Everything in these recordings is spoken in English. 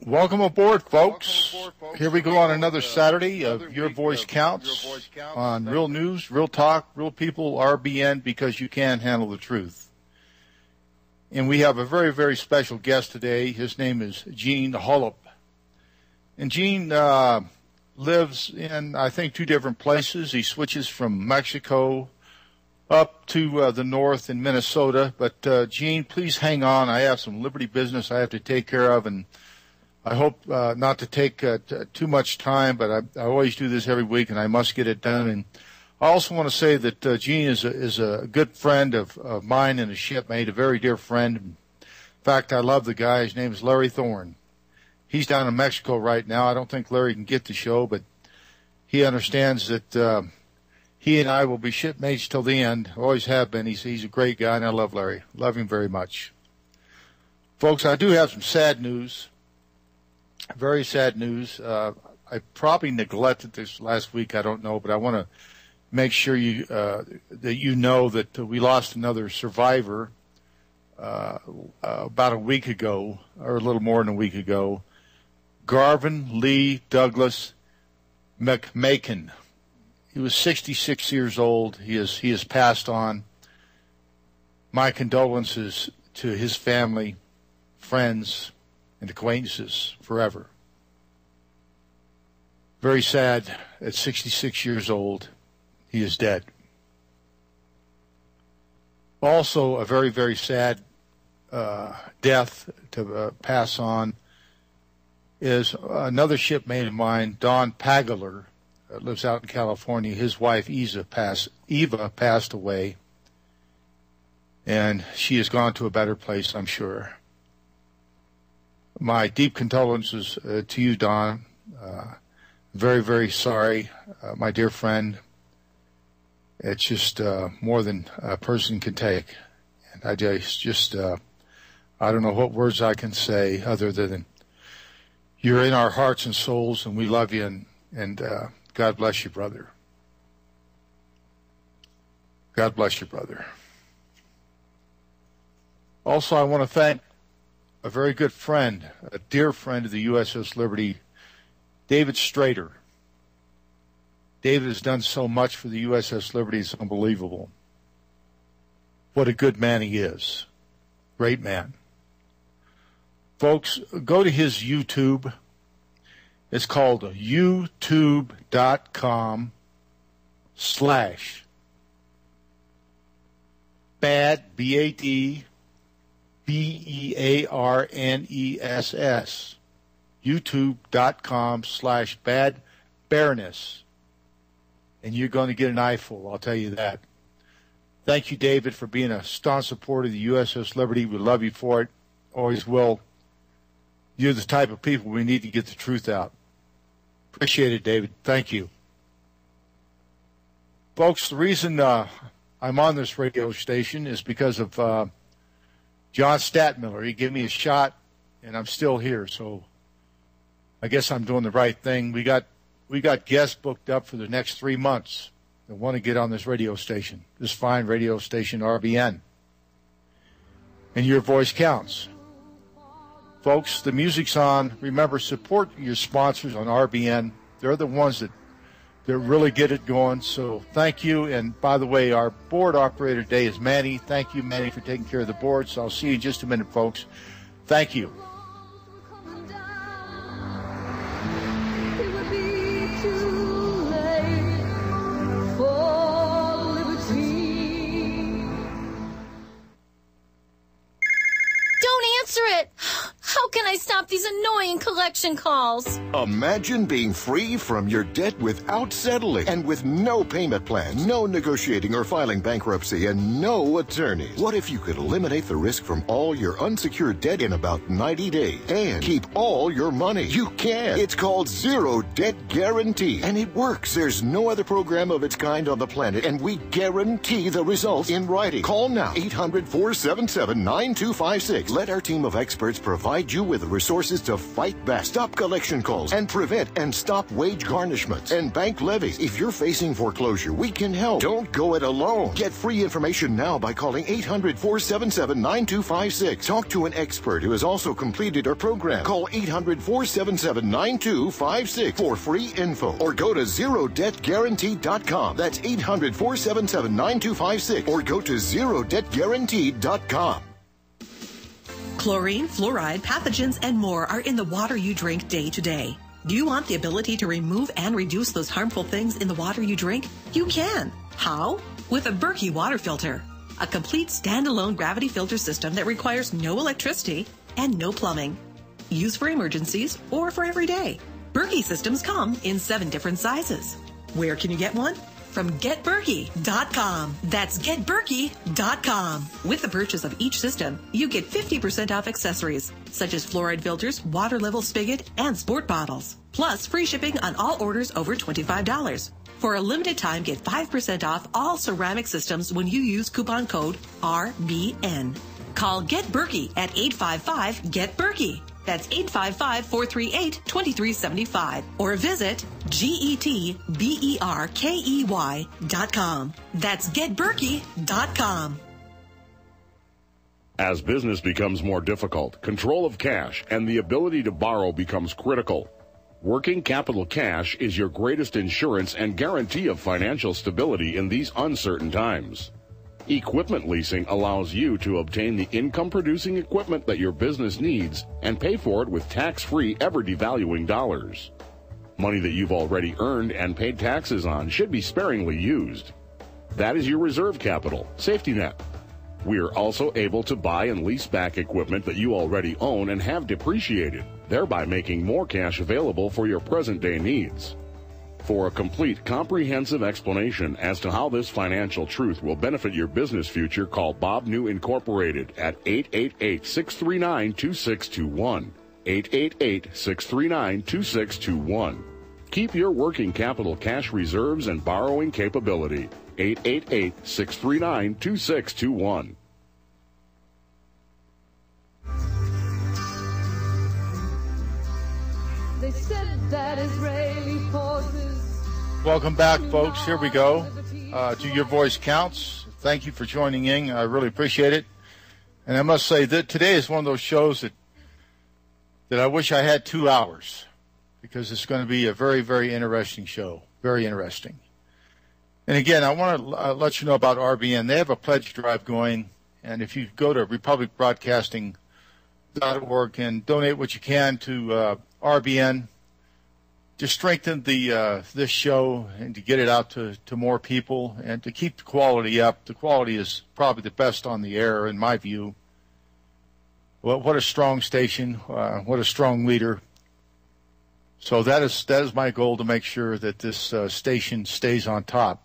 Welcome aboard, folks. Here we go on another Saturday of Your Voice Counts on Real News, Real Talk, Real People, RBN, because you can handle the truth. And we have a very, very special guest today. His name is GENE HOLUB. And GENE lives in, I think, two different places. He switches from Mexico up to the north in Minnesota. But, GENE, please hang on. I have some Liberty business I have to take care of, and I hope not to take too much time, but I always do this every week, and I must get it done. And I also want to say that GENE is a good friend of mine and a shipmate, a very dear friend. In fact, I love the guy. His name is Larry Thorne. He's down in Mexico right now. I don't think Larry can get the show, but he understands that he and I will be shipmates till the end. Always have been. He's a great guy, and I love Larry. Love him very much. Folks, I do have some sad news. Very sad news. I probably neglected this last week. I don't know, but I want to make sure that you know that we lost another survivor about a week ago, or a little more than a week ago. Garvin Lee Douglas McMakin. He was 66 years old. He has passed on. My condolences to his family, friends, and acquaintances forever. Very sad. At 66 years old, he is dead. Also, a very, very sad death to pass on is another shipmate of mine, Don Pagaler, lives out in California. His wife, Eva, passed away, and she has gone to a better place, I'm sure. My deep condolences to you, Don. Very, very sorry, my dear friend. It's just more than a person can take. And I just I don't know what words I can say other than you're in our hearts and souls, and we love you, and God bless you, brother. God bless you, brother. Also, I want to thank a very good friend, a dear friend of the USS Liberty, David Strader. David has done so much for the USS Liberty, it's unbelievable. What a good man he is. Great man. Folks, go to his YouTube. It's called youtube.com/bad, B-A-D, BEARNESS, youtube.com/badbareness. And you're going to get an eyeful, I'll tell you that. Thank you, David, for being a staunch supporter of the USS Liberty. We love you for it. Always will. You're the type of people we need to get the truth out. Appreciate it, David. Thank you. Folks, the reason I'm on this radio station is because of John Statmiller. He gave me a shot, and I'm still here, so I guess I'm doing the right thing. We got guests booked up for the next 3 months that want to get on this radio station, this fine radio station, RBN. And your voice counts. Folks, the music's on. Remember, support your sponsors on RBN. They're the ones that really get it going. So thank you. And by the way, our board operator today is Manny. Thank you, Manny, for taking care of the board. So I'll see you in just a minute, folks. Thank you. Answer it! How can I stop these annoying collection calls? Imagine being free from your debt without settling and with no payment plan, no negotiating or filing bankruptcy, and no attorneys. What if you could eliminate the risk from all your unsecured debt in about 90 days and keep all your money? You can. It's called Zero Debt Guarantee, and it works. There's no other program of its kind on the planet, and we guarantee the results in writing. Call now, 800-477-9256. Let our team of experts provide provide you with the resources to fight back, stop collection calls, and prevent and stop wage garnishments and bank levies. If you're facing foreclosure, we can help. Don't go it alone. Get free information now by calling 800-477-9256. Talk to an expert who has also completed our program. Call 800-477-9256 for free info, or go to ZeroDebtGuaranteed.com. That's 800-477-9256, or go to ZeroDebtGuaranteed.com. Chlorine, fluoride, pathogens, and more are in the water you drink day to day. Do you want the ability to remove and reduce those harmful things in the water you drink? You can. How? With a Berkey water filter. A complete standalone gravity filter system that requires no electricity and no plumbing. Used for emergencies or for every day. Berkey systems come in 7 different sizes. Where can you get one? From GetBerkey.com. That's GetBerkey.com. With the purchase of each system, you get 50% off accessories, such as fluoride filters, water level spigot, and sport bottles. Plus, free shipping on all orders over $25. For a limited time, get 5% off all ceramic systems when you use coupon code RBN. Call Get Berkey at 855-GET-BERKEY. That's 855-438-2375. Or visit GetBerkey.com. That's GetBerkey.com. As business becomes more difficult, control of cash and the ability to borrow becomes critical. Working capital cash is your greatest insurance and guarantee of financial stability in these uncertain times. Equipment leasing allows you to obtain the income-producing equipment that your business needs and pay for it with tax-free, ever-devaluing dollars. Money that you've already earned and paid taxes on should be sparingly used. That is your reserve capital, safety net. We are also able to buy and lease back equipment that you already own and have depreciated, thereby making more cash available for your present-day needs. For a complete, comprehensive explanation as to how this financial truth will benefit your business future, call Bob New Incorporated at 888-639-2621. 888-639-2621. Keep your working capital cash reserves and borrowing capability. 888-639-2621. They said that Israeli forces. Welcome back, folks. Here we go. To Your Voice Counts. Thank you for joining in. I really appreciate it. And I must say that today is one of those shows that I wish I had 2 hours, because it's going to be a very, very interesting show. Very interesting. And again, I want to let you know about RBN. They have a pledge drive going. And if you go to republicbroadcasting.org and donate what you can to RBN, to strengthen this show and to get it out to more people and to keep the quality up. The quality is probably the best on the air, in my view. Well, what a strong station, what a strong leader. So that is my goal, to make sure that this station stays on top.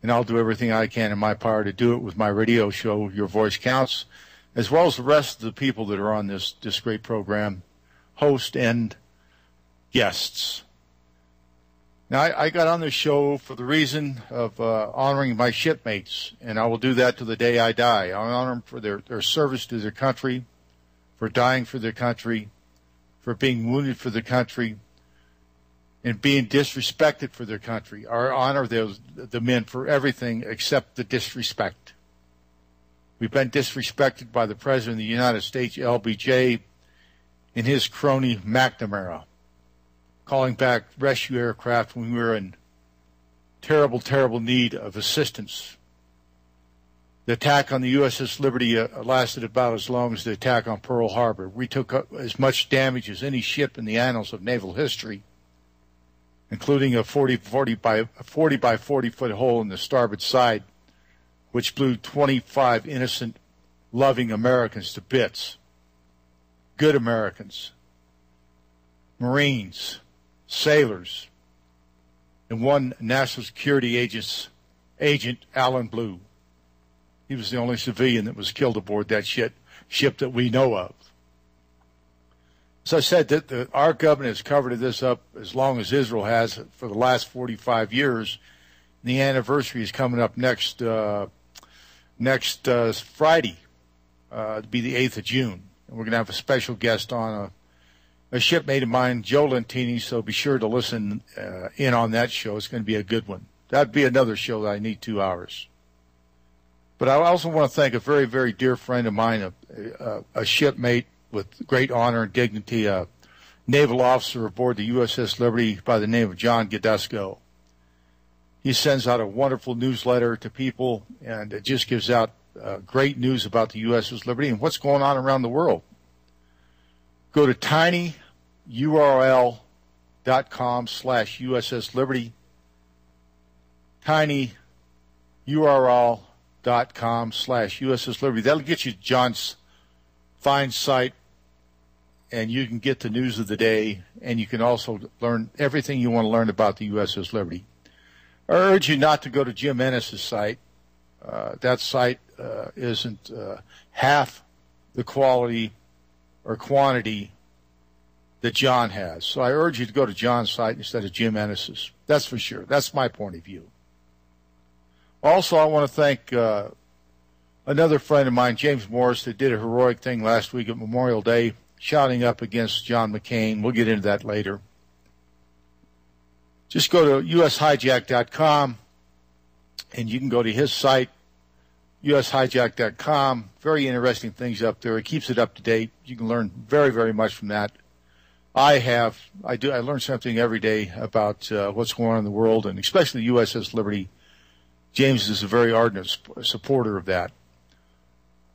And I'll do everything I can in my power to do it with my radio show, Your Voice Counts, as well as the rest of the people that are on this great program, host and guests. Now, I got on this show for the reason of honoring my shipmates, and I will do that to the day I die. I honor them for their service to their country, for dying for their country, for being wounded for their country, and being disrespected for their country. I honor the men for everything except the disrespect. We've been disrespected by the President of the United States, LBJ, and his crony McNamara, calling back rescue aircraft when we were in terrible, terrible need of assistance. The attack on the USS Liberty lasted about as long as the attack on Pearl Harbor. We took as much damage as any ship in the annals of naval history, including a 40 by 40 foot hole in the starboard side, which blew 25 innocent, loving Americans to bits. Good Americans, Marines, sailors, and one national security agent, Alan Blue. He was the only civilian that was killed aboard that ship that we know of. As I said, our government has covered this up as long as Israel has for the last 45 years. The anniversary is coming up next Friday, to be the 8th of June. And we're going to have a special guest on, a shipmate of mine, Joe Lentini, so be sure to listen in on that show. It's going to be a good one. That'd be another show that I need 2 hours. But I also want to thank a very, very dear friend of mine, a shipmate with great honor and dignity, a naval officer aboard the USS Liberty by the name of John Gadesco. He sends out a wonderful newsletter to people, and it just gives out great news about the USS Liberty and what's going on around the world. Go to tinyurl.com/USS Liberty, tinyurl.com/USS Liberty. That'll get you John's fine site, and you can get the news of the day, and you can also learn everything you want to learn about the USS Liberty. I urge you not to go to Jim Ennis's site. That site isn't half the quality or quantity that John has. So I urge you to go to John's site instead of Jim Ennis's. That's for sure. That's my point of view. Also, I want to thank another friend of mine, James Morris, that did a heroic thing last week at Memorial Day, shouting up against John McCain. We'll get into that later. Just go to ushijack.com, and you can go to his site, ushijack.com. Very interesting things up there. It keeps it up to date. You can learn very, very much from that. I learn something every day about what's going on in the world, and especially the USS Liberty. James is a very ardent supporter of that.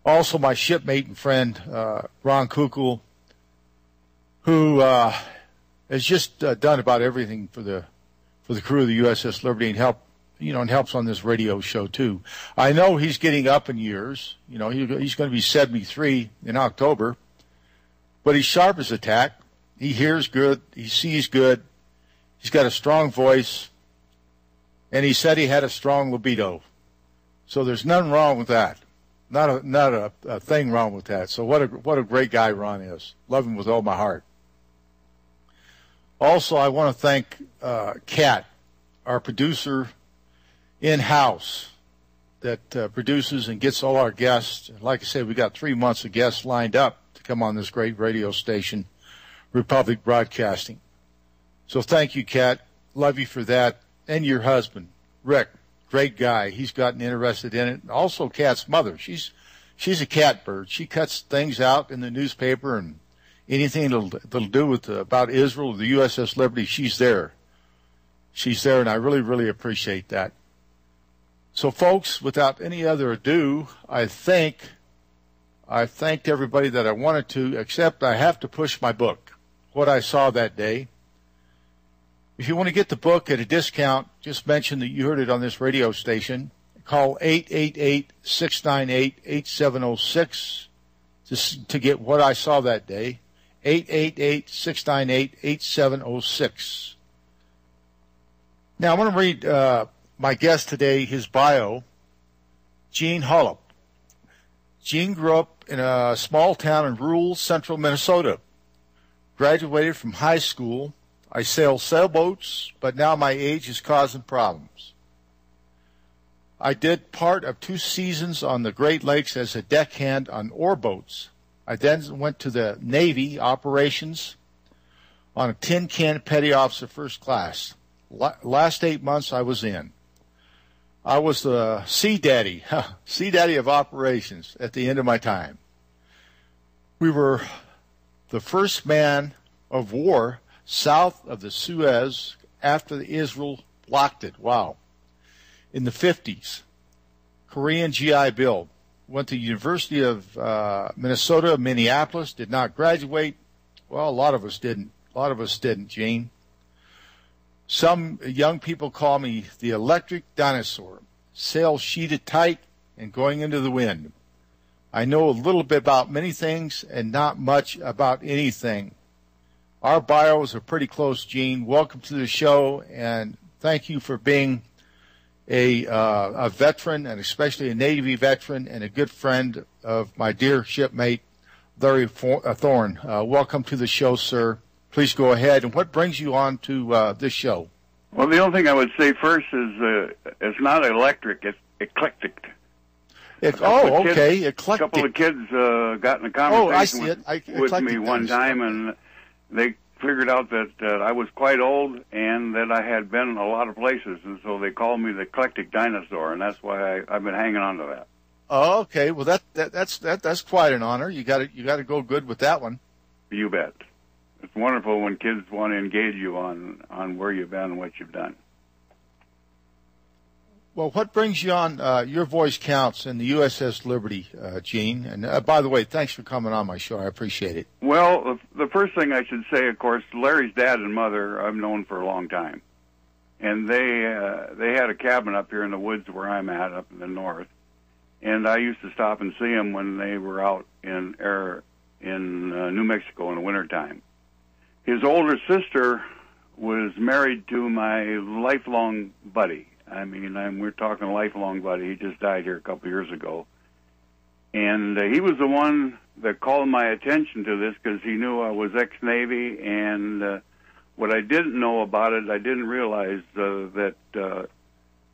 Also, my shipmate and friend, Ron Kukul, who has just done about everything for the crew of the USS Liberty and helps on this radio show too. I know he's getting up in years. He's going to be 73 in October, but he's sharp as a tack. He hears good. He sees good. He's got a strong voice, and he said he had a strong libido. So there's nothing wrong with that. Not a thing wrong with that. So what a great guy Ron is. Love him with all my heart. Also, I want to thank Kat, our producer in-house that produces and gets all our guests. Like I said, we got 3 months of guests lined up to come on this great radio station, Republic Broadcasting. So thank you, Kat. Love you for that. And your husband, Rick, great guy. He's gotten interested in it. And also Kat's mother. She's a cat bird. She cuts things out in the newspaper and anything that'll do with about Israel, the USS Liberty, she's there. She's there, and I really, really appreciate that. So, folks, without any other ado, I thanked everybody that I wanted to, except I have to push my book, What I Saw That Day. If you want to get the book at a discount, just mention that you heard it on this radio station. Call 888-698-8706 to get What I Saw That Day. 888-698-8706. Now, I want to read my guest today, his bio, GENE HOLUB. Gene grew up in a small town in rural central Minnesota. Graduated from high school. I sail sailboats, but now my age is causing problems. I did part of 2 seasons on the Great Lakes as a deckhand on ore boats. I then went to the Navy operations on a tin can petty officer first class. Last 8 months I was in. I was the sea daddy of operations at the end of my time. We were the first man of war south of the Suez after Israel blocked it. Wow. In the 50s, Korean GI Bill. Went to the University of Minnesota, Minneapolis, did not graduate. Well, a lot of us didn't. Gene. Some young people call me the Eclectic Dinosaur. Sail sheeted tight and going into the wind. I know a little bit about many things and not much about anything. Our bios are pretty close, Gene. Welcome to the show, and thank you for being a veteran, and especially a Navy veteran, and a good friend of my dear shipmate, Larry Thorne. Welcome to the show, sir. Please go ahead. And what brings you on to this show? Well, the only thing I would say first is it's not electric, it's eclectic. Okay. Eclectic. A couple of kids got in a conversation with me one time, and they figured out that I was quite old and that I had been a lot of places, and so they called me the Eclectic Dinosaur, and that's why I've been hanging on to that. Oh, okay. Well, that's quite an honor. You got to go good with that one. You bet. It's wonderful when kids want to engage you on where you've been and what you've done. Well, what brings you on Your Voice Counts in the USS Liberty, Gene? And by the way, thanks for coming on my show. I appreciate it. Well, the first thing I should say, of course, Larry's dad and mother I've known for a long time. And they had a cabin up here in the woods where I'm at, up in the north. And I used to stop and see them when they were out in New Mexico in the wintertime. His older sister was married to my lifelong buddy. I mean, we're talking lifelong buddy. He just died here a couple of years ago. And he was the one that called my attention to this because he knew I was ex-Navy. And what I didn't know about it, I didn't realize that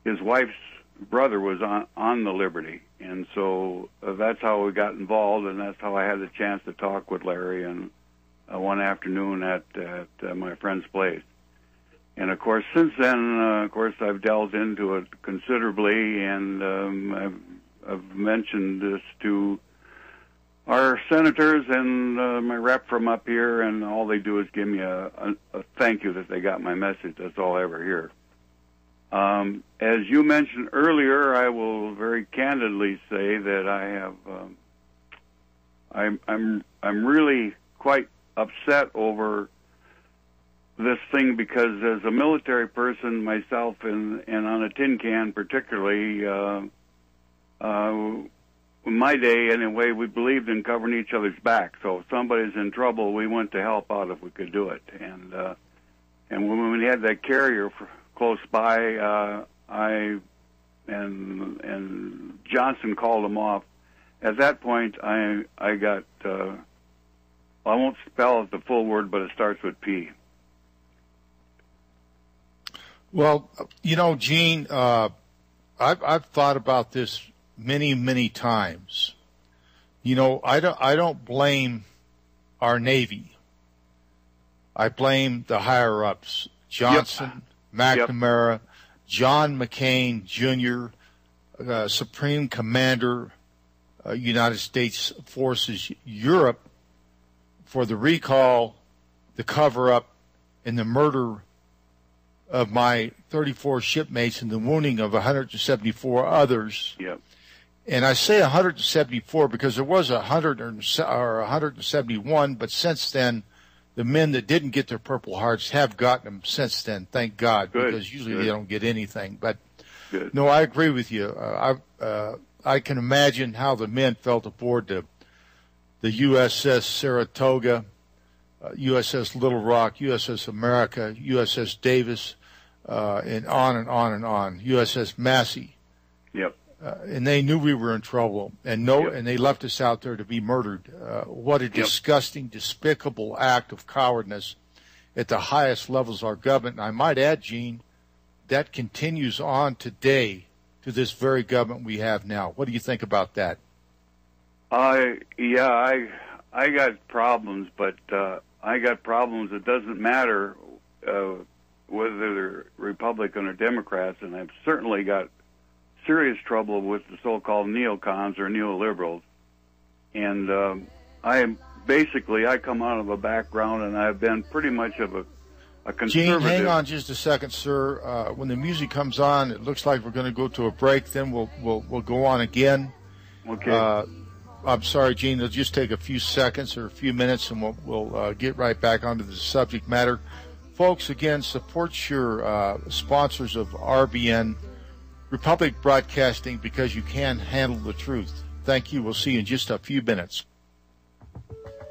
his wife's brother was on the Liberty. And so that's how we got involved, and that's how I had the chance to talk with Larry and one afternoon at my friend's place. And, of course, since then, I've delved into it considerably, and I've mentioned this to our senators and my rep from up here, and all they do is give me a thank you that they got my message. That's all I ever hear. As you mentioned earlier, I will very candidly say that I'm really quite upset over this thing because as a military person myself and on a tin can particularly, in my day anyway, we believed in covering each other's back. So if somebody's in trouble, we went to help out if we could do it. And when we had that carrier close by, I and Johnson called him off. At that point, I got, I won't spell it the full word, but it starts with P. Well, Gene, I've thought about this many times. I don't blame our Navy. I blame the higher ups, Johnson, McNamara, John McCain Jr., Supreme Commander, United States Forces Europe, for the recall, the cover-up, and the murder of my 34 shipmates and the wounding of 174 others. Yep. And I say 174 because there was 171, but since then, the men that didn't get their Purple Hearts have gotten them since then, thank God, because usually they don't get anything. But no, I agree with you. I can imagine how the men felt aboard the USS Saratoga, USS Little Rock, USS America, USS Davis, and on and on and on, USS Massey. Yep. And they knew we were in trouble, and they left us out there to be murdered. What a disgusting, despicable act of cowardness at the highest levels of our government. And I might add, Gene, that continues on today to this very government we have now. What do you think about that? I got problems, but I got problems. It doesn't matter whether they're Republican or Democrats, and I've certainly got serious trouble with the so-called neocons or neoliberals. And I come out of a background, and I've been pretty much of a conservative. Gene, hang on just a second, sir. When the music comes on, it looks like we're going to go to a break. Then we'll go on again. Okay. I'm sorry, Gene. It'll just take a few seconds or a few minutes, and we'll get right back onto the subject matter. Folks, again, support your sponsors of RBN, Republic Broadcasting, because you can handle the truth. Thank you. We'll see you in just a few minutes.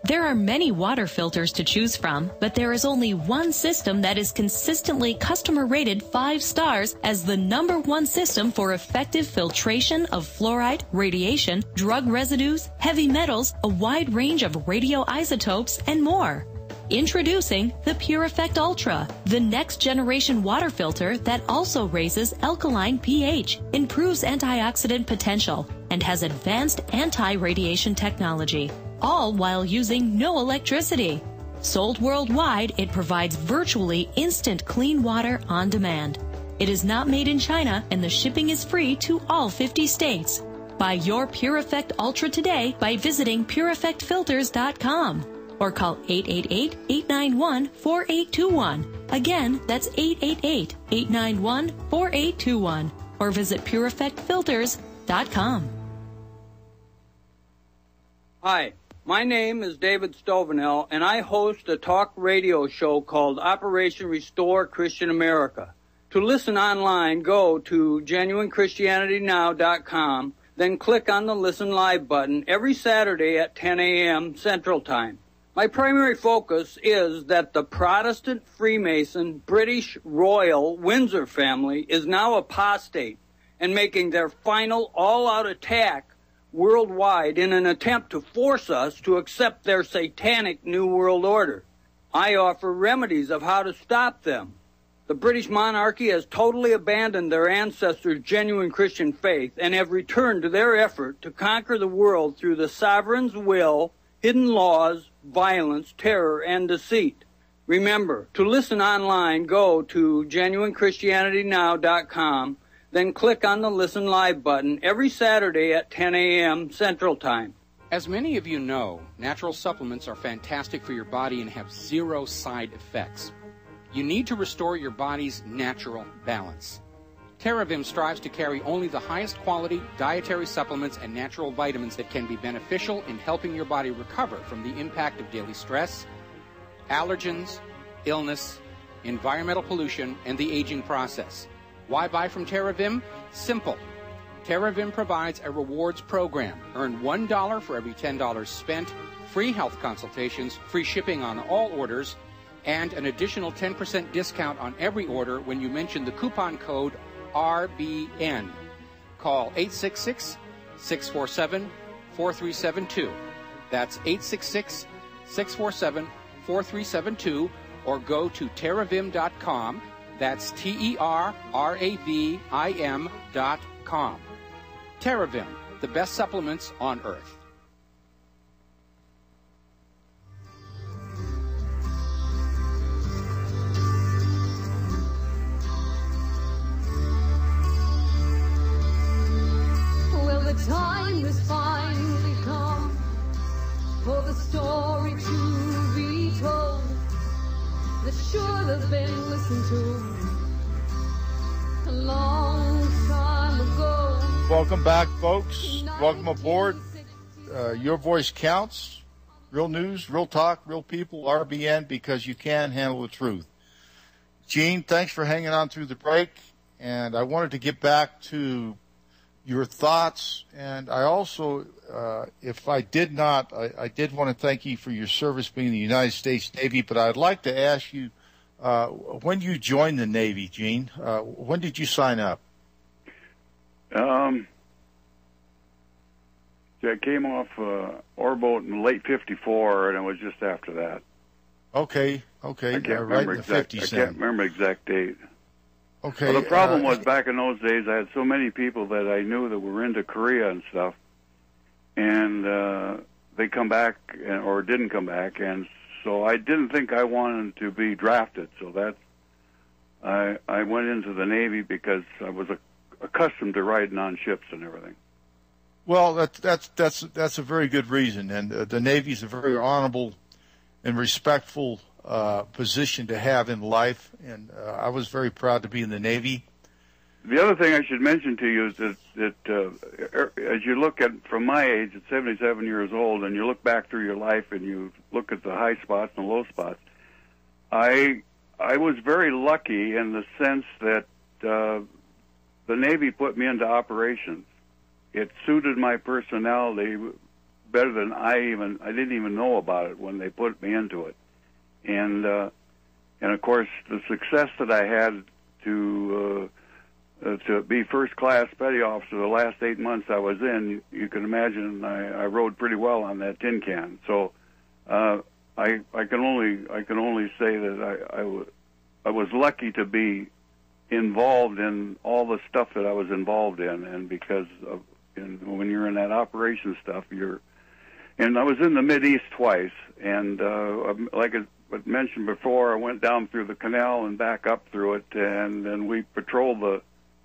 There are many water filters to choose from, but there is only one system that is consistently customer rated 5 stars as the #1 system for effective filtration of fluoride, radiation, drug residues, heavy metals, a wide range of radioisotopes, and more. Introducing the Pure Effect Ultra, the next generation water filter that also raises alkaline pH, improves antioxidant potential, and has advanced anti-radiation technology, all while using no electricity. Sold worldwide, it provides virtually instant clean water on demand. It is not made in China, and the shipping is free to all 50 states. Buy your Pure Effect Ultra today by visiting pureeffectfilters.com or call 888-891-4821. Again, that's 888-891-4821 or visit pureeffectfilters.com. Hi, my name is David Stovenell, and I host a talk radio show called Operation Restore Christian America. To listen online, go to GenuineChristianityNow.com, then click on the Listen Live button every Saturday at 10 a.m. Central Time. My primary focus is that the Protestant Freemason British Royal Windsor family is now apostate and making their final all-out attack worldwide in an attempt to force us to accept their satanic New World Order. I offer remedies of how to stop them. The British monarchy has totally abandoned their ancestors' genuine Christian faith and have returned to their effort to conquer the world through the sovereign's will, hidden laws, violence, terror, and deceit. Remember, to listen online, go to GenuineChristianityNow.com, then click on the Listen Live button every Saturday at 10 a.m. Central Time. As many of you know, natural supplements are fantastic for your body and have zero side effects. You need to restore your body's natural balance. TerraVim strives to carry only the highest quality dietary supplements and natural vitamins that can be beneficial in helping your body recover from the impact of daily stress, allergens, illness, environmental pollution, and the aging process. Why buy from TerraVim? Simple. TerraVim provides a rewards program. Earn $1 for every $10 spent, free health consultations, free shipping on all orders, and an additional 10% discount on every order when you mention the coupon code RBN. Call 866-647-4372. That's 866-647-4372, or go to terravim.com. That's TERRAVIM.com. TerraVim, the best supplements on earth. Well, the time has finally come for the story to be told that should have been listened to a long time ago. Welcome back, folks. Welcome aboard. Your voice counts. Real news, real talk, real people, RBN, because you can handle the truth. Gene, thanks for hanging on through the break. And I wanted to get back to your thoughts. And I also, if I did not, I did want to thank you for your service being in the United States Navy. But I'd like to ask you, when you joined the Navy, Gene, when did you sign up? I came off Orboat in late '54, and it was just after that. Okay. I can't Right remember in the 50s. I can't remember exact date. Okay. Well, the problem was back in those days, I had so many people that I knew that were into Korea and stuff, and they come back or didn't come back, and so I didn't think I wanted to be drafted. So that's I went into the Navy because I was accustomed to riding on ships and everything. Well, that's a very good reason, and the Navy is a very honorable and respectful position to have in life, and I was very proud to be in the Navy. The other thing I should mention to you is that as you look at, from my age, at 77 years old, and you look back through your life and you look at the high spots and the low spots, I was very lucky in the sense that the Navy put me into operations. It suited my personality better than I didn't even know about it when they put me into it. And of course, the success that I had to be first class petty officer the last 8 months I was in, you can imagine I rode pretty well on that tin can. So I can only say that I was lucky to be involved in all the stuff that I was involved in, and because And when you're in that operation stuff, and I was in the Mideast twice, and like I mentioned before, I went down through the canal and back up through it, and then we patrolled the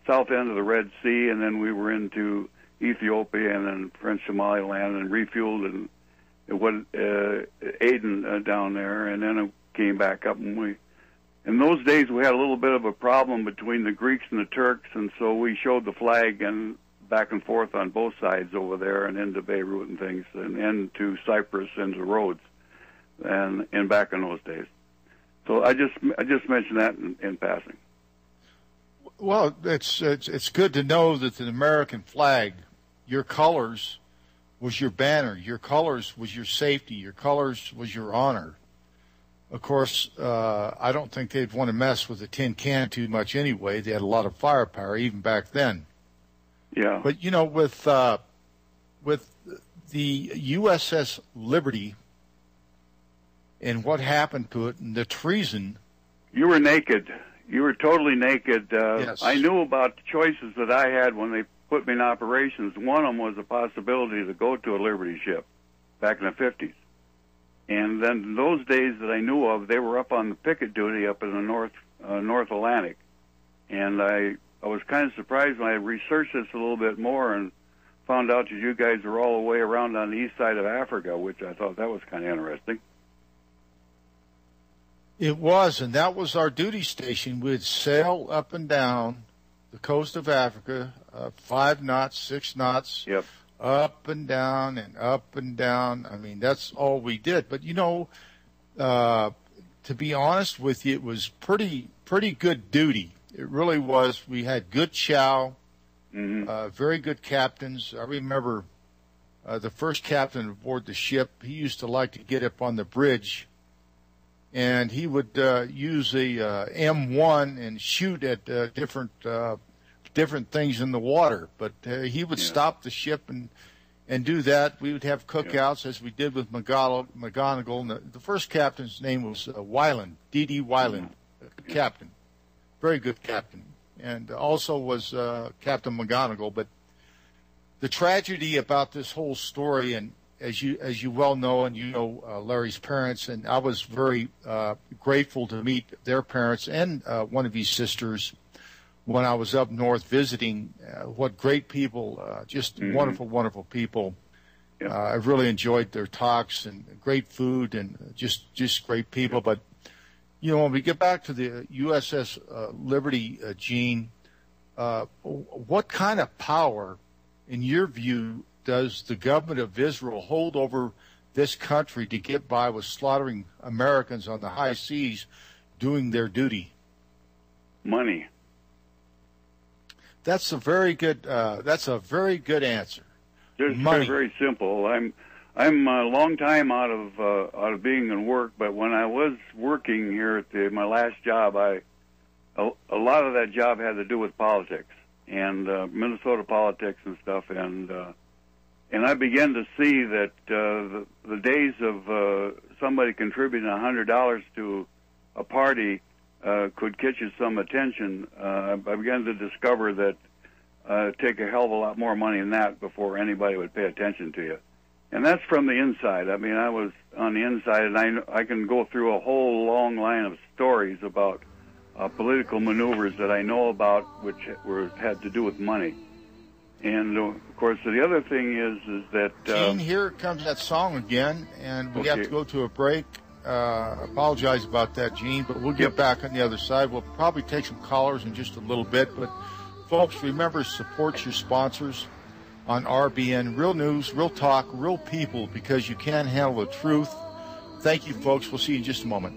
south end of the Red Sea, and then we were into Ethiopia and then French Somaliland and refueled and Aden down there, and then I came back up. And in those days we had a little bit of a problem between the Greeks and the Turks, and so we showed the flag and back and forth on both sides over there and into Beirut and things, and into Cyprus and to Rhodes, and back in those days. So I just mentioned that in passing. Well, it's good to know that the American flag, your colors, was your banner. Your colors was your safety. Your colors was your honor. Of course, I don't think they'd want to mess with the tin can too much anyway. They had a lot of firepower even back then. Yeah. But you know, with the USS Liberty and what happened to it and the treason, you were naked. You were totally naked. Yes. I knew about the choices that I had when they put me in operations. One of them was a possibility to go to a Liberty ship back in the 50s. And then those days that I knew of, they were up on the picket duty up in the North Atlantic. And I was kind of surprised when I researched this a little bit more and found out that you guys were all the way around on the east side of Africa, which I thought that was kind of interesting. It was, and that was our duty station. We'd sail up and down the coast of Africa, 5 knots, 6 knots, yep, up and down and up and down. I mean, that's all we did. But, you know, to be honest with you, it was pretty good duty. It really was. We had good chow, very good captains. I remember the first captain aboard the ship, he used to like to get up on the bridge, and he would use a M1 and shoot at different things in the water. But he would stop the ship and do that. We would have cookouts as we did with McGonigal. And the first captain's name was Weiland, D.D. Weiland, captain. Very good captain. And also was Captain McGonigal. But the tragedy about this whole story, and as you well know, and you know Larry's parents, and I was very grateful to meet their parents and one of his sisters when I was up north visiting. What great people, just wonderful, wonderful people. Yep. I really enjoyed their talks, and great food, and just great people. But you know, when we get back to the USS Liberty, Gene, what kind of power, in your view, does the government of Israel hold over this country to get by with slaughtering Americans on the high seas doing their duty? Money. That's a very good answer. It's Money. very simple. I'm a long time out of being in work, but when I was working here at my last job, a lot of that job had to do with politics and Minnesota politics and stuff, and I began to see that the days of somebody contributing $100 to a party could get you some attention. I began to discover that take a hell of a lot more money than that before anybody would pay attention to you. And that's from the inside. I mean, I was on the inside, and I can go through a whole long line of stories about political maneuvers that I know about, which had to do with money. And, of course, the other thing is that... Gene, here comes that song again, and we have to go to a break. Apologize about that, Gene, but we'll get back on the other side. We'll probably take some callers in just a little bit. But, folks, remember, support your sponsors on RBN. Real news, real talk, real people, because you can handle the truth. Thank you, folks. We'll see you in just a moment.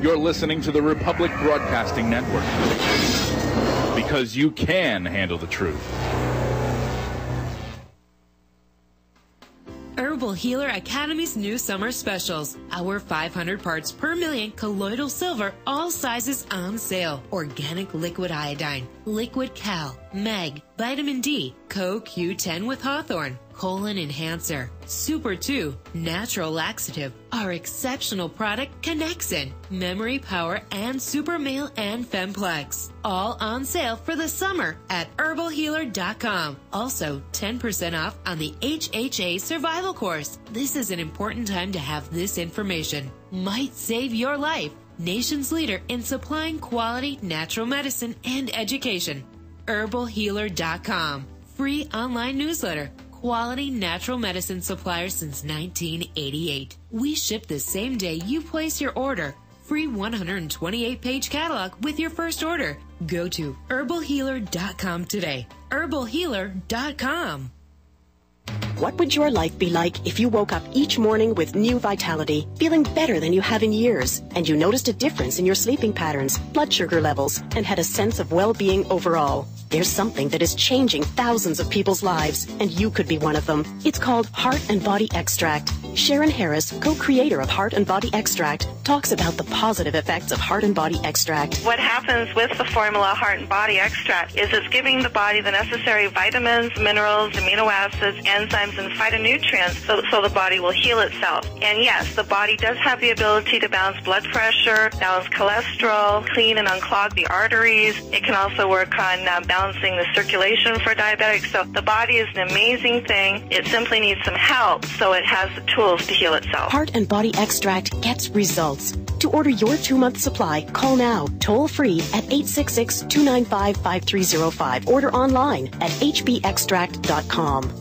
You're listening to the Republic Broadcasting Network, because you can handle the truth. Herbal Healer Academy's new summer specials. Our 500 parts per million colloidal silver, all sizes on sale. Organic liquid iodine, liquid cal, mag, vitamin D, CoQ10 with Hawthorne, colon enhancer, Super 2, natural laxative, our exceptional product Connexin, memory power, and Super Male and Femplex. All on sale for the summer at herbalhealer.com. Also, 10% off on the HHA survival course. This is an important time to have this information. Might save your life. Nation's leader in supplying quality natural medicine and education. herbalhealer.com. Free online newsletter. Quality natural medicine supplier since 1988. We ship the same day you place your order. Free 128-page catalog with your first order. Go to herbalhealer.com today. herbalhealer.com. What would your life be like if you woke up each morning with new vitality, feeling better than you have in years, and you noticed a difference in your sleeping patterns, blood sugar levels, and had a sense of well-being overall? There's something that is changing thousands of people's lives, and you could be one of them. It's called Heart and Body Extract. Sharon Harris, co-creator of Heart and Body Extract, talks about the positive effects of Heart and Body Extract. What happens with the formula Heart and Body Extract is it's giving the body the necessary vitamins, minerals, amino acids, enzymes, and phytonutrients so the body will heal itself. And yes, the body does have the ability to balance blood pressure, balance cholesterol, clean and unclog the arteries. It can also work on balancing the circulation for diabetics. So the body is an amazing thing. It simply needs some help, so it has the tools to heal itself. Heart and Body Extract gets results. To order your 2-month supply, call now, toll free at 866-295-5305. Order online at hbextract.com.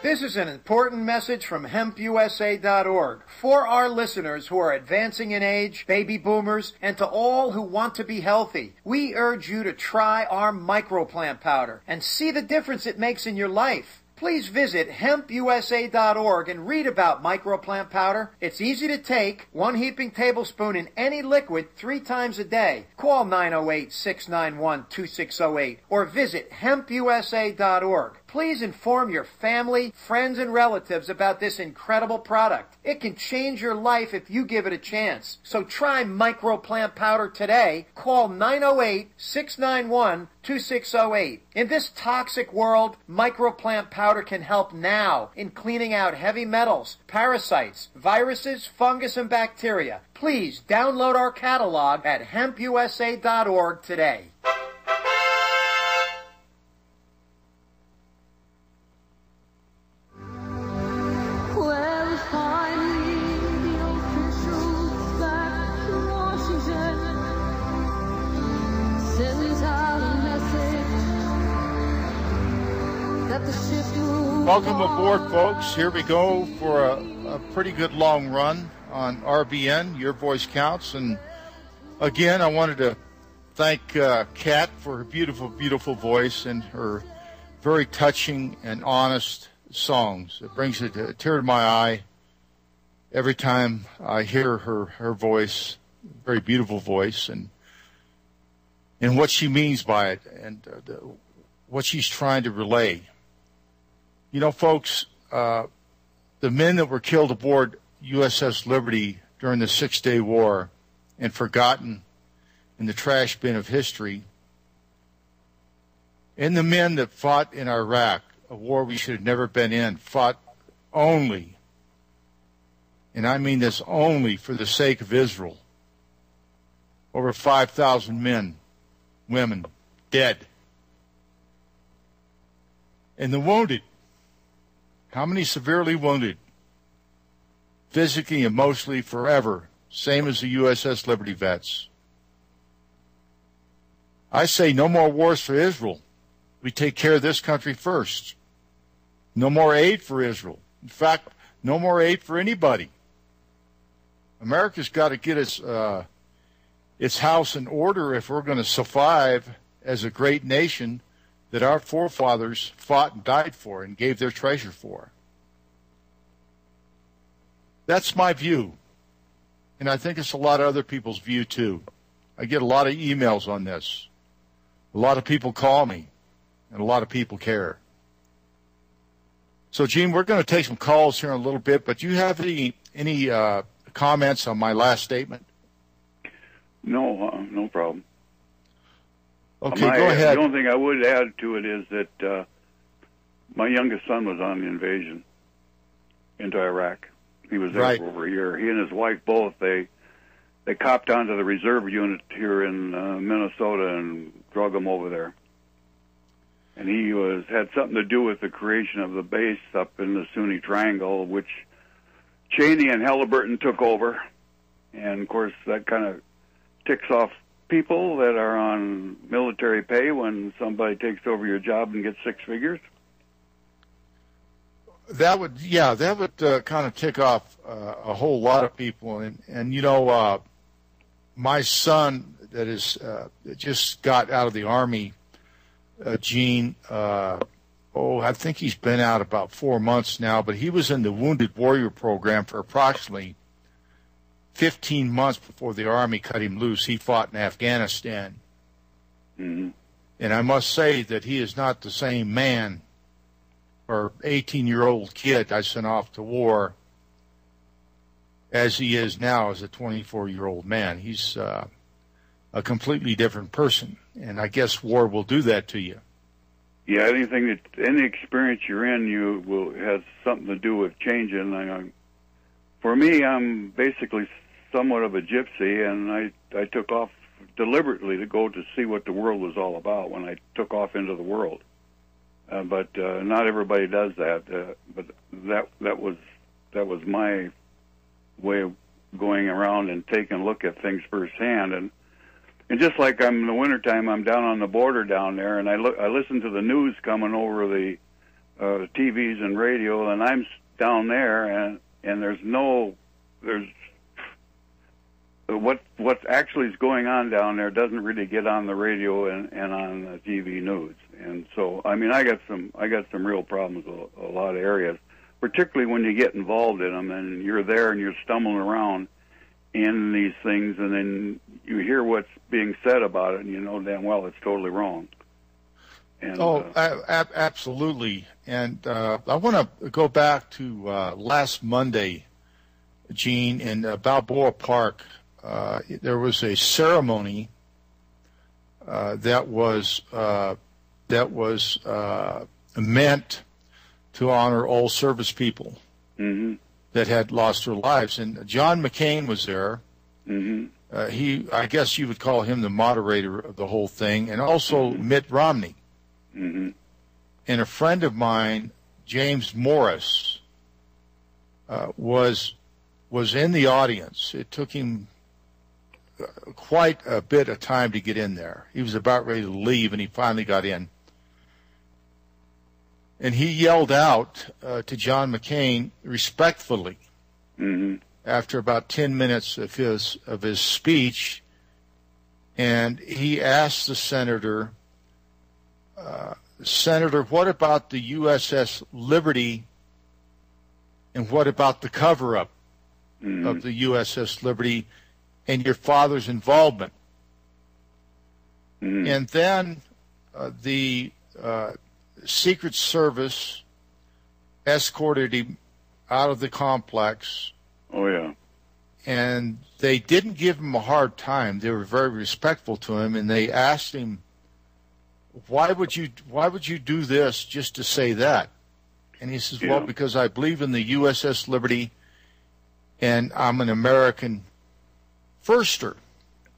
This is an important message from hempusa.org for our listeners who are advancing in age, baby boomers, and to all who want to be healthy. We urge you to try our microplant powder and see the difference it makes in your life. Please visit hempusa.org and read about microplant powder. It's easy to take, 1 heaping tablespoon in any liquid 3 times a day. Call 908-691-2608 or visit hempusa.org. Please inform your family, friends, and relatives about this incredible product. It can change your life if you give it a chance. So try microplant powder today. Call 908-691-2608. In this toxic world, microplant powder can help now in cleaning out heavy metals, parasites, viruses, fungus, and bacteria. Please download our catalog at hempusa.org today. Welcome aboard, folks. Here we go for a pretty good long run on RBN, Your Voice Counts. And again, I wanted to thank Kat for her beautiful, beautiful voice and her very touching and honest songs. It brings a tear to my eye every time I hear her voice, very beautiful voice, and what she means by it and what she's trying to relay. You know, folks, the men that were killed aboard USS Liberty during the 6-Day War and forgotten in the trash bin of history, and the men that fought in Iraq, a war we should have never been in, fought only, and I mean this only, for the sake of Israel. Over 5,000 men, women, dead. And the wounded. How many severely wounded? Physically, emotionally, forever. Same as the USS Liberty vets. I say no more wars for Israel. We take care of this country first. No more aid for Israel. In fact, no more aid for anybody. America's got to get its house in order if we're going to survive as a great nation that our forefathers fought and died for and gave their treasure for. That's my view. And I think it's a lot of other people's view, too. I get a lot of emails on this. A lot of people call me, and a lot of people care. So, Gene, we're going to take some calls here in a little bit, but do you have any comments on my last statement? No, no problem. Okay, go ahead. The only thing I would add to it is that my youngest son was on the invasion into Iraq. He was there for over a year. He and his wife both, they copped onto the reserve unit here in Minnesota and drug him over there. And he had something to do with the creation of the base up in the Sunni Triangle, which Cheney and Halliburton took over. And, of course, that kind of ticks off people that are on military pay when somebody takes over your job and gets six figures. That would kind of tick off a whole lot of people. And you know, my son that is just got out of the Army, Gene, I think he's been out about 4 months now, but he was in the Wounded Warrior program for approximately 15 months before the Army cut him loose. He fought in Afghanistan. Mm-hmm. And I must say that he is not the same man or 18-year-old kid I sent off to war as he is now as a 24-year-old man. He's a completely different person, and I guess war will do that to you. Yeah, any experience you're in, has something to do with changing. For me, I'm basically somewhat of a gypsy, and I took off deliberately to go to see what the world was all about when I took off into the world. But not everybody does that. But that was my way of going around and taking a look at things firsthand. And just like I'm in the wintertime, I'm down on the border down there, and I listen to the news coming over the TVs and radio, and I'm down there, and there's what actually is going on down there doesn't really get on the radio and on the TV news. And so, I mean, I got some real problems with a lot of areas, particularly when you get involved in them and you're there and you're stumbling around in these things, and then you hear what's being said about it, and you know damn well it's totally wrong. And, absolutely. And I want to go back to last Monday, Gene, in Balboa Park. There was a ceremony that was meant to honor all service people that had lost their lives, and John McCain was there. I guess you would call him the moderator of the whole thing, and also Mitt Romney. And a friend of mine, James Morris, was in the audience. It took him quite a bit of time to get in there. He was about ready to leave, and he finally got in. And he yelled out to John McCain respectfully after about 10 minutes of his speech, and he asked the senator, Senator, what about the USS Liberty, and what about the cover-up of the USS Liberty and your father's involvement? And then the Secret Service escorted him out of the complex. Oh, yeah. And they didn't give him a hard time. They were very respectful to him, and they asked him, why would you do this just to say that? And he says, well, because I believe in the USS Liberty, and I'm an American firster.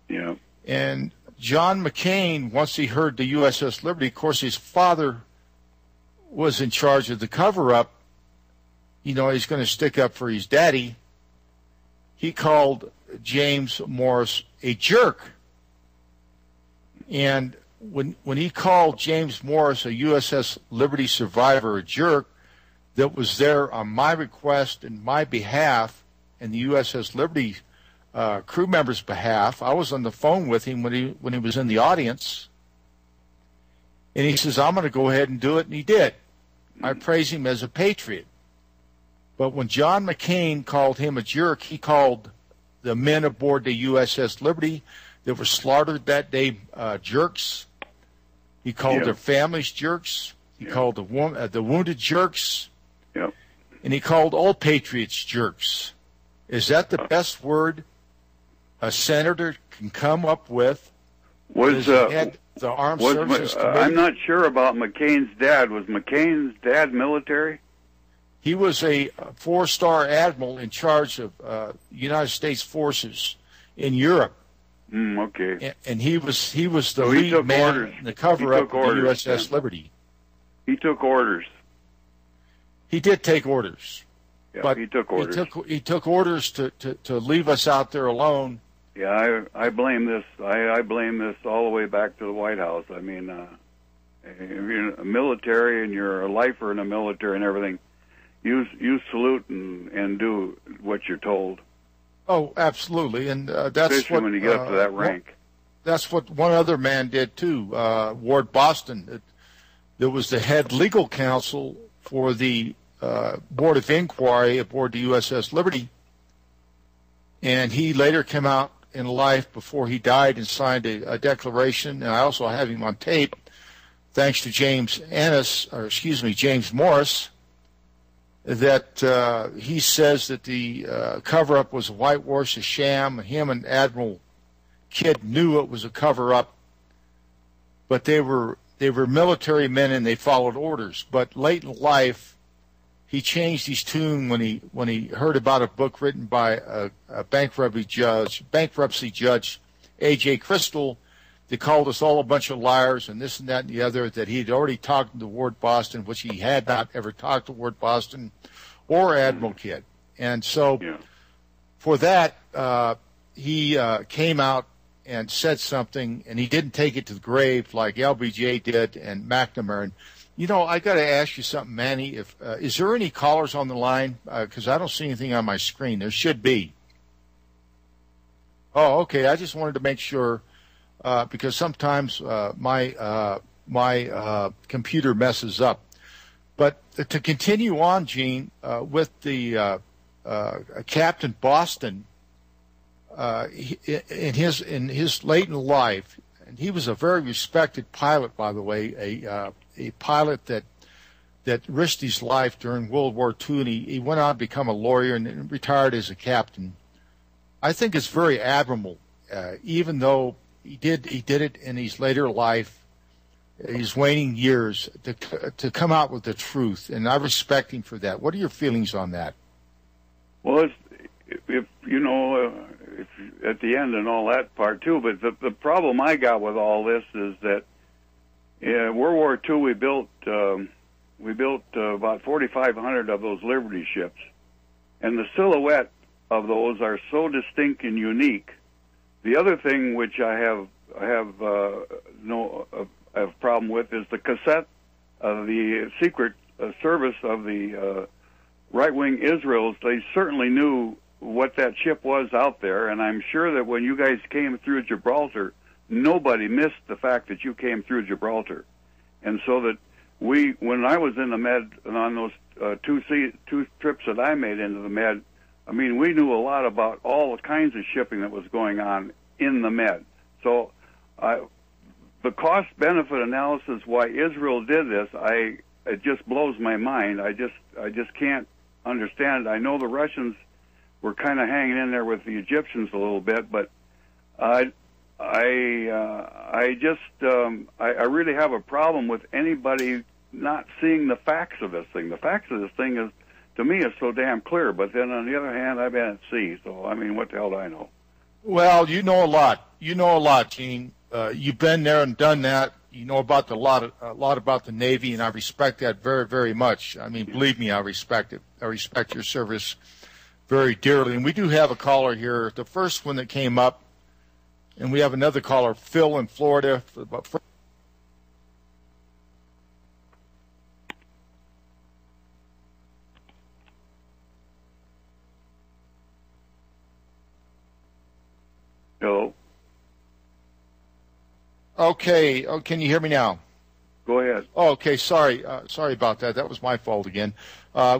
Yeah. And John McCain, once he heard the USS Liberty, of course, his father was in charge of the cover-up. You know, he's going to stick up for his daddy. He called James Morris a jerk. And when he called James Morris, a USS Liberty survivor, a jerk that was there on my request and my behalf and the USS Liberty crew members' behalf, I was on the phone with him when he was in the audience. And he says, I'm going to go ahead and do it, and he did. I praise him as a patriot. But when John McCain called him a jerk, he called the men aboard the USS Liberty that were slaughtered that day jerks. He called their families jerks. He called the wounded jerks. Yep. And he called all patriots jerks. Is that the best word a senator can come up with? Was the Armed Services Committee. I'm not sure about McCain's dad. Was McCain's dad military? He was a 4-star admiral in charge of United States forces in Europe. Okay. And he was the lead man in the cover-up of the USS Liberty. He took orders. He did take orders. Yeah, but he took orders. He took orders to leave us out there alone. Yeah, I blame this. I blame this all the way back to the White House. I mean, if you're a military and you're a lifer in the military and everything, you salute and do what you're told. Oh, absolutely, and that's especially what, when you get up to that rank. That's what one other man did too, Ward Boston. There was the head legal counsel for the Board of Inquiry aboard the USS Liberty, and he later came out in life before he died and signed a declaration, and I also have him on tape, thanks to James Morris, that he says that the cover-up was a whitewash, a sham. Him and Admiral Kidd knew it was a cover-up, but they were military men and they followed orders. But late in life, he changed his tune when he heard about a book written by a bankruptcy judge, A.J. Crystal, that called us all a bunch of liars and this and that and the other, that he had already talked to Ward Boston, which he had not ever talked to Ward Boston or Admiral Kidd. And so for that, he came out and said something, and he didn't take it to the grave like LBJ did and McNamara. And, you know, I got to ask you something, Manny. Is there any callers on the line? Because I don't see anything on my screen. There should be. Oh, okay. I just wanted to make sure, because sometimes my computer messes up. But to continue on, Gene, with the Captain Boston, in his late in life, and he was a very respected pilot, by the way, a pilot that risked his life during World War II, and he went on to become a lawyer and retired as a captain. I think it's very admirable, even though he did it in his later life, his waning years, to come out with the truth, and I respect him for that. What are your feelings on that? Well, if you know, if at the end and all that part too, but the problem I got with all this is that in World War II we built about 4,500 of those Liberty ships, and the silhouette of those are so distinct and unique. The other thing which I have a problem with is the cassette of the Secret Service of the right-wing Israels. They certainly knew what that ship was out there, and I'm sure that when you guys came through Gibraltar, nobody missed the fact that you came through Gibraltar. And so that when I was in the Med, and on those two trips that I made into the Med, I mean, we knew a lot about all the kinds of shipping that was going on in the Med. So the cost-benefit analysis why Israel did this, it just blows my mind. I just can't understand it. I know the Russians were kind of hanging in there with the Egyptians a little bit, but I really have a problem with anybody not seeing the facts of this thing. The facts of this thing is, to me, is so damn clear. But then on the other hand, I've been at sea, so I mean, what the hell do I know? Well, you know a lot. You know a lot, Gene. You've been there and done that. You know about a lot about the Navy, and I respect that very, very much. I mean, believe me, I respect it. I respect your service very dearly. And we do have a caller here, the first one that came up, and we have another caller, Phil in Florida. Hello. Okay. Oh, can you hear me now? Go ahead. Oh, okay. Sorry about that. That was my fault again.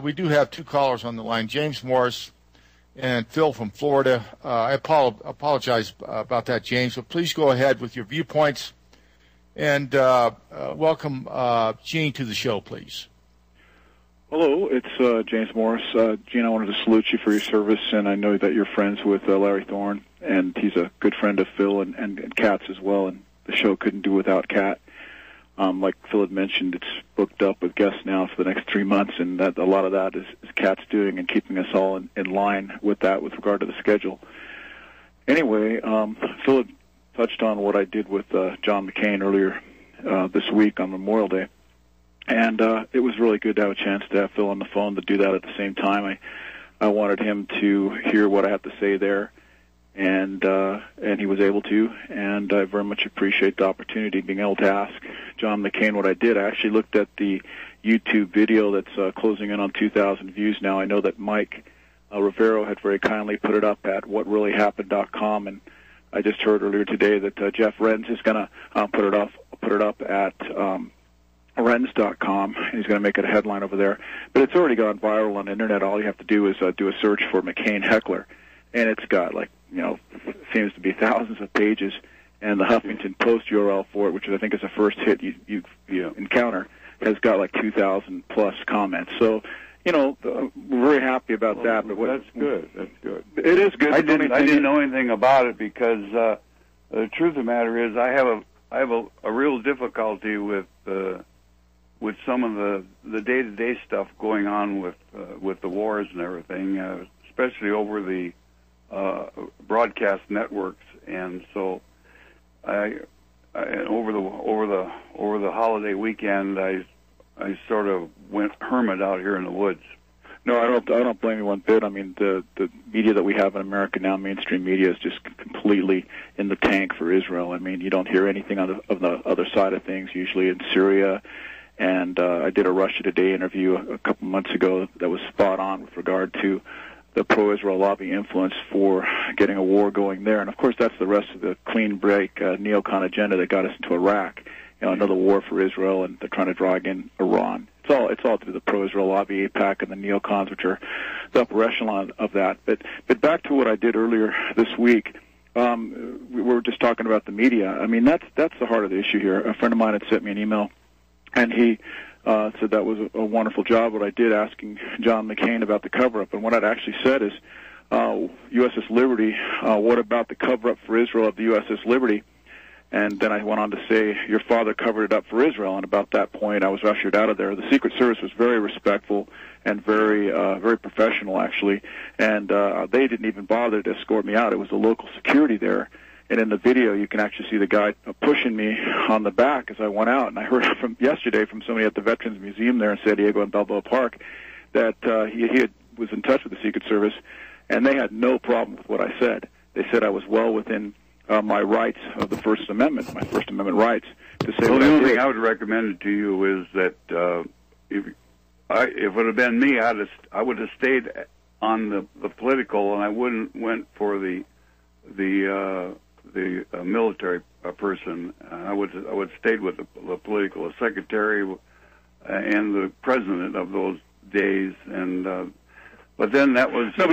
We do have two callers on the line, James Morris and Phil from Florida. I apologize about that, James, but please go ahead with your viewpoints and welcome Gene to the show, please. Hello, it's James Morris. Gene, I wanted to salute you for your service, and I know that you're friends with Larry Thorne, and he's a good friend of Phil and Katz as well, and the show couldn't do without Kat. Like Phil had mentioned, it's booked up with guests now for the next 3 months, and that a lot of that is Kat's doing and keeping us all in line with that with regard to the schedule. Anyway, Phil had touched on what I did with John McCain earlier this week on Memorial Day, and it was really good to have a chance to have Phil on the phone to do that at the same time. I wanted him to hear what I have to say there, and he was able to, and I very much appreciate the opportunity being able to ask John McCain what I did. I actually looked at the YouTube video that's closing in on 2,000 views now. I know that Mike Rivero had very kindly put it up at whatreallyhappened.com, and I just heard earlier today that Jeff Renz is going to put it up at Renz.com. He's going to make it a headline over there. But it's already gone viral on the internet. All you have to do is do a search for McCain Heckler, and it's got, like, seems to be thousands of pages. And the Huffington Post URL for it, which I think is the first hit you encounter, has got like 2,000 plus comments. So, we're very happy about that. But that's good. That's good. It is good. I didn't know anything about it because the truth of the matter is I have a real difficulty with some of the day-to-day stuff going on with the wars and everything, especially over the broadcast networks. And so over the holiday weekend, I sort of went hermit out here in the woods. No, I don't blame you one bit. I mean, the media that we have in America now, mainstream media, is just completely in the tank for Israel. I mean, you don't hear anything on the other side of things, usually in Syria. And I did a Russia Today interview a couple months ago that was spot on with regard to the pro-Israel lobby influence for getting a war going there. And, of course, that's the rest of the clean break neocon agenda that got us into Iraq. Another war for Israel, and they're trying to drag in Iran. It's all through the pro-Israel lobby, AIPAC, and the neocons, which are the upper echelon of that. But back to what I did earlier this week, we were just talking about the media. I mean, that's the heart of the issue here. A friend of mine had sent me an email, and he said that was a wonderful job what I did asking John McCain about the cover-up. And what I'd actually said is, USS Liberty, what about the cover-up for Israel of the USS Liberty? And then I went on to say, your father covered it up for Israel, and about that point I was ushered out of there. The Secret Service was very respectful and very professional, actually, and they didn't even bother to escort me out. It was the local security there, and in the video you can actually see the guy pushing me on the back as I went out. And I heard from yesterday from somebody at the Veterans Museum there in San Diego and Balboa Park that he was in touch with the Secret Service, and they had no problem with what I said. They said I was well within my rights of the First Amendment, my First Amendment rights to say what I did. The only thing I would recommend to you is that if it would have been me, I would have stayed on the political, and I wouldn't went for the military person. I would stayed with the political, the secretary and the president of those days, and but then that was no.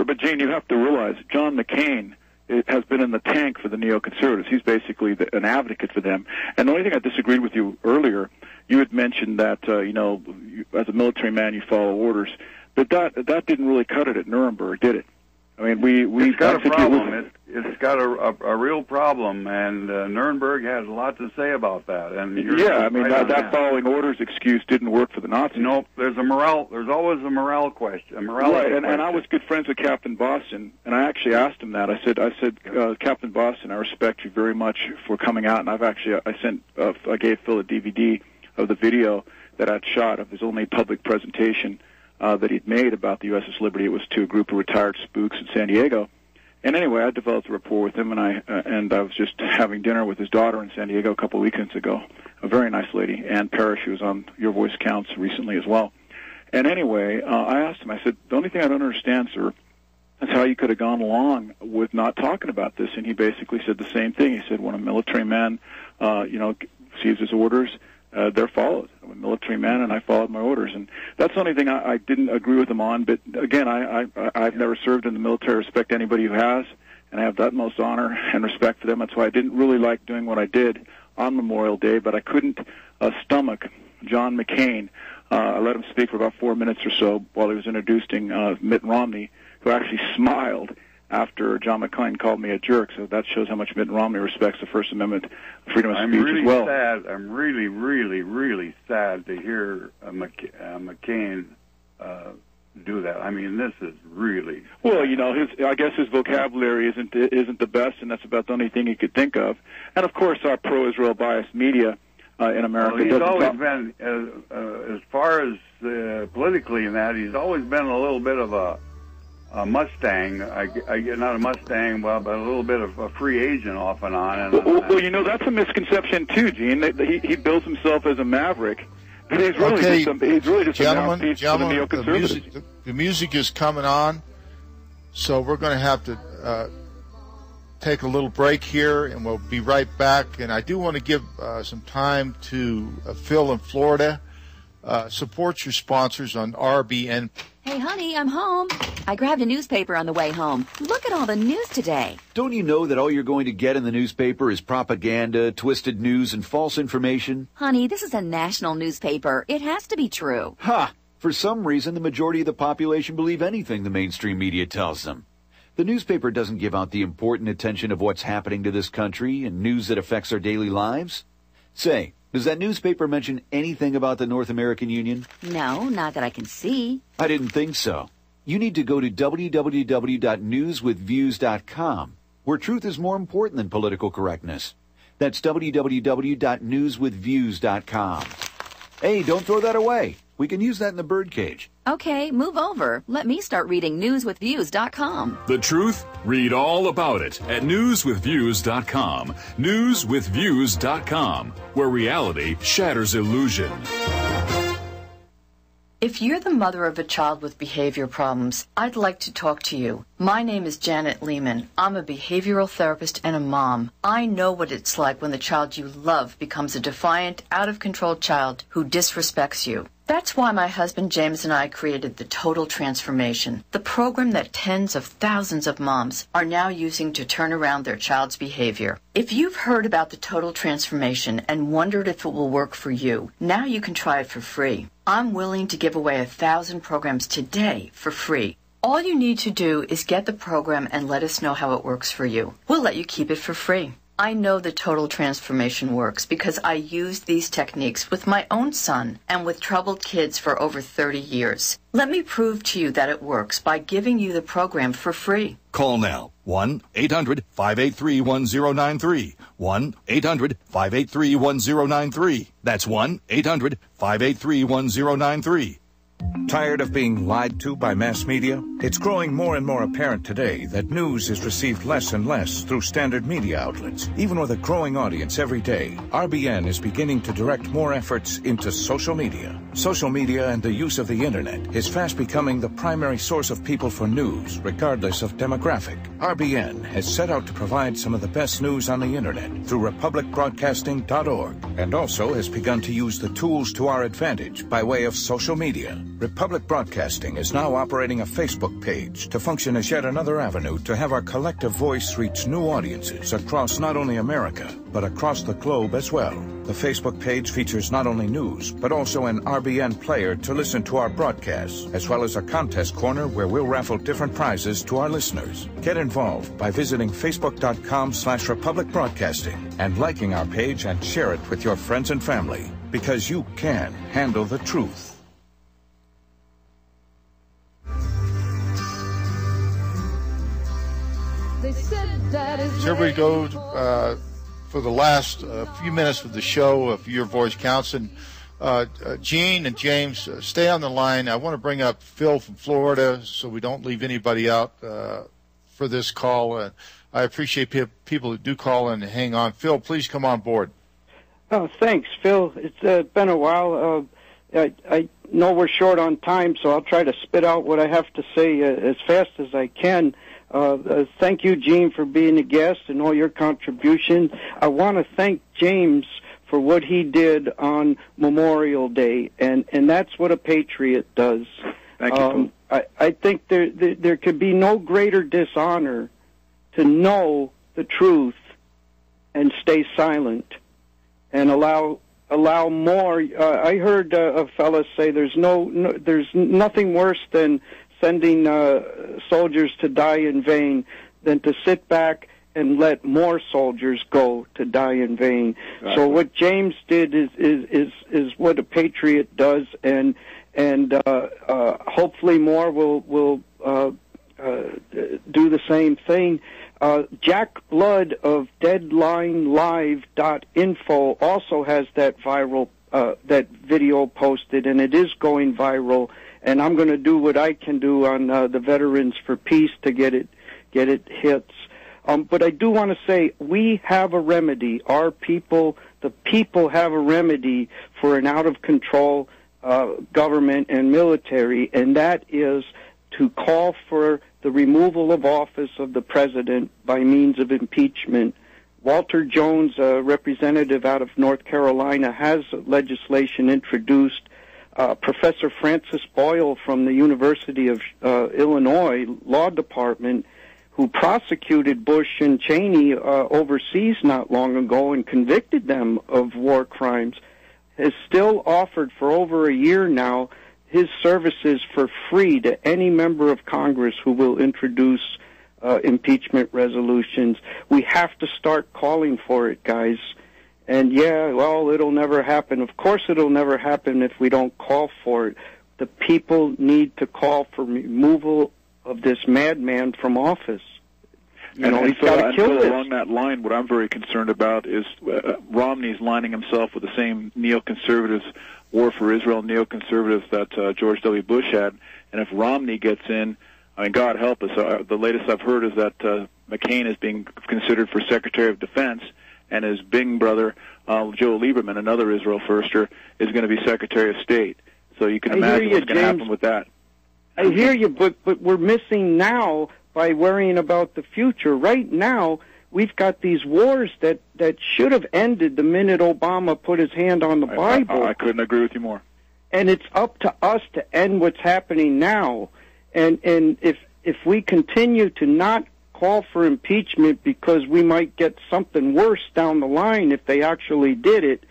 But Gene, you have to realize John McCain has been in the tank for the neoconservatives. He's basically an advocate for them. And the only thing I disagreed with you earlier, you had mentioned that, as a military man, you follow orders. But that didn't really cut it at Nuremberg, did it? I mean, it's got a problem. It's got a real problem, and Nuremberg has a lot to say about that. And that following orders excuse didn't work for the Nazis. No, there's always a morale question. Right, and I was good friends with Captain Boston, and I actually asked him that. I said, Captain Boston, I respect you very much for coming out, and I gave Phil a DVD of the video that I'd shot of his only public presentation that he'd made about the USS Liberty. It was to a group of retired spooks in San Diego. And anyway, I developed a rapport with him, and I was just having dinner with his daughter in San Diego a couple of weekends ago. A very nice lady, Ann Parrish, who was on Your Voice Counts recently as well. And anyway, I asked him, I said, the only thing I don't understand, sir, is how you could have gone along with not talking about this. And he basically said the same thing. He said, when a military man, receives his orders, they're followed. I'm a military man, and I followed my orders. And that's the only thing I didn't agree with him on. But, again, I've never served in the military. I respect anybody who has, and I have the utmost honor and respect for them. That's why I didn't really like doing what I did on Memorial Day, but I couldn't stomach John McCain. I let him speak for about 4 minutes or so while he was introducing Mitt Romney, who actually smiled after John McCain called me a jerk. So that shows how much Mitt Romney respects the First Amendment, freedom of speech really as well. Sad. I'm really, really, really sad to hear McCain do that. I mean, this is really well. You know, I guess his vocabulary isn't the best, and that's about the only thing he could think of. And of course, our pro-Israel biased media in America. Well, he's always been, as far as politically in that, he's always been a little bit of a Mustang. I get not a Mustang, but a little bit of a free agent off and on. And well, you know, that's a misconception too, Gene. He builds himself as a maverick. But he's really just a mouthpiece for the neoconservatives. The music is coming on, so we're going to have to take a little break here, and we'll be right back. And I do want to give some time to Phil in Florida. Support your sponsors on RBN. Hey, honey, I'm home. I grabbed a newspaper on the way home. Look at all the news today. Don't you know that all you're going to get in the newspaper is propaganda, twisted news, and false information? Honey, this is a national newspaper. It has to be true. Ha! For some reason, the majority of the population believe anything the mainstream media tells them. The newspaper doesn't give out the important attention of what's happening to this country and news that affects our daily lives. Say, does that newspaper mention anything about the North American Union? No, not that I can see. I didn't think so. You need to go to www.newswithviews.com, where truth is more important than political correctness. That's www.newswithviews.com. Hey, don't throw that away. We can use that in the birdcage. Okay, move over. Let me start reading newswithviews.com. The truth? Read all about it at newswithviews.com. Newswithviews.com, where reality shatters illusion. If you're the mother of a child with behavior problems, I'd like to talk to you. My name is Janet Lehman. I'm a behavioral therapist and a mom. I know what it's like when the child you love becomes a defiant, out-of-control child who disrespects you. That's why my husband James and I created the Total Transformation, the program that tens of thousands of moms are now using to turn around their child's behavior. If you've heard about the Total Transformation and wondered if it will work for you, now you can try it for free. I'm willing to give away 1,000 programs today for free. All you need to do is get the program and let us know how it works for you. We'll let you keep it for free. I know the Total Transformation works because I used these techniques with my own son and with troubled kids for over 30 years. Let me prove to you that it works by giving you the program for free. Call now. 1-800-583-1093. 1-800-583-1093. That's 1-800-583-1093. Tired of being lied to by mass media? It's growing more and more apparent today that news is received less and less through standard media outlets. Even with a growing audience every day, RBN is beginning to direct more efforts into social media. Social media and the use of the internet is fast becoming the primary source of people for news, regardless of demographic. RBN has set out to provide some of the best news on the internet through republicbroadcasting.org, and also has begun to use the tools to our advantage by way of social media. Republic Broadcasting is now operating a Facebook page to function as yet another avenue to have our collective voice reach new audiences across not only America, but across the globe as well. The Facebook page features not only news, but also an RBN player to listen to our broadcasts, as well as a contest corner where we'll raffle different prizes to our listeners. Get involved by visiting facebook.com/Republic Broadcasting and liking our page and share it with your friends and family, because you can handle the truth. Here we go for the last few minutes of the show of Your Voice Counts. And Gene and James, stay on the line. I want to bring up Phil from Florida so we don't leave anybody out for this call. I appreciate people that do call in and hang on. Phil, please come on board. Oh, thanks, Phil. It's been a while. I know we're short on time, so I'll try to spit out what I have to say as fast as I can. Thank you, Gene, for being a guest and all your contributions. I want to thank James for what he did on Memorial Day, and that's what a patriot does. Thank you. I think there could be no greater dishonor to know the truth and stay silent and allow more. I heard a fella say there's nothing worse than sending soldiers to die in vain than to sit back and let more soldiers go to die in vain. Exactly. So what James did is what a patriot does, and hopefully more will do the same thing. Jack Blood of DeadlineLive.info also has that that video posted, and it is going viral. And I'm going to do what I can do on the Veterans for Peace to get it hits. But I do want to say we have a remedy. Our people, the people, have a remedy for an out-of-control government and military, and that is to call for the removal of office of the president by means of impeachment. Walter Jones, a representative out of North Carolina, has legislation introduced. Professor Francis Boyle from the University of Illinois Law Department, who prosecuted Bush and Cheney overseas not long ago and convicted them of war crimes, has still offered for over a year now his services for free to any member of Congress who will introduce impeachment resolutions. We have to start calling for it, guys. And yeah, well, it'll never happen. Of course it'll never happen if we don't call for it. The people need to call for removal of this madman from office. He's got to kill this. Along that line, what I'm very concerned about is Romney's lining himself with the same neoconservatives, War for Israel neoconservatives that George W. Bush had. And if Romney gets in, I mean, God help us. The latest I've heard is that McCain is being considered for Secretary of Defense, and his Bing brother, Joe Lieberman, another Israel firster, is going to be Secretary of State. So you can imagine what's going to happen with that. I hear you, but we're missing now by worrying about the future. Right now, we've got these wars that should have ended the minute Obama put his hand on the Bible. I couldn't agree with you more. And it's up to us to end what's happening now. And if we continue to not call for impeachment because we might get something worse down the line if they actually did it,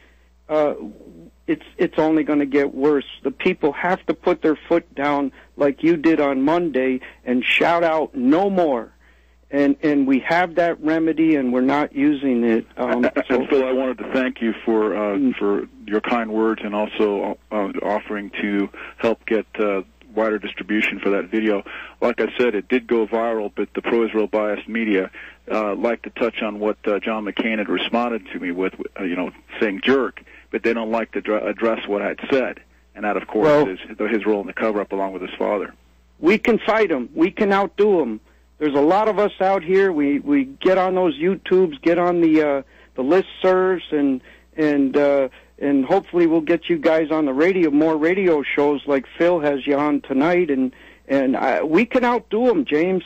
it's only going to get worse. The people have to put their foot down like you did on Monday and shout out no more. And we have that remedy, and we're not using it. And Phil, I wanted to thank you for your kind words and also offering to help get wider distribution for that video. Like I said, it did go viral, but the pro-Israel biased media like to touch on what John McCain had responded to me with, saying jerk, but they don't like to address what I'd said. And that, of course, is his role in the cover-up along with his father. We can fight him. We can outdo him. There's a lot of us out here. We get on those YouTubes, get on the listservs, and hopefully we'll get you guys on the radio, more radio shows like Phil has you on tonight, and we can outdo him, James.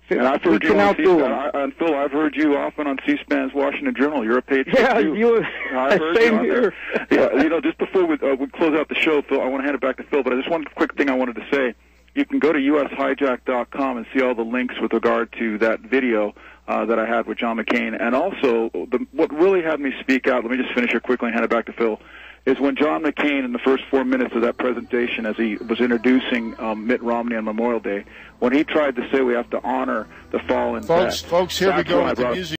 And I've heard you on C-SPAN. And Phil, I've heard you often on C-SPAN's Washington Journal. You're a patriot too. I've heard same you here. Yeah, just before we close out the show, Phil, I want to hand it back to Phil, but just one quick thing I wanted to say. You can go to ushijack.com and see all the links with regard to that video that I had with John McCain. And also, what really had me speak out, let me just finish here quickly and hand it back to Phil, is when John McCain, in the first 4 minutes of that presentation, as he was introducing Mitt Romney on Memorial Day, when he tried to say we have to honor the fallen. Folks, here we go with the music.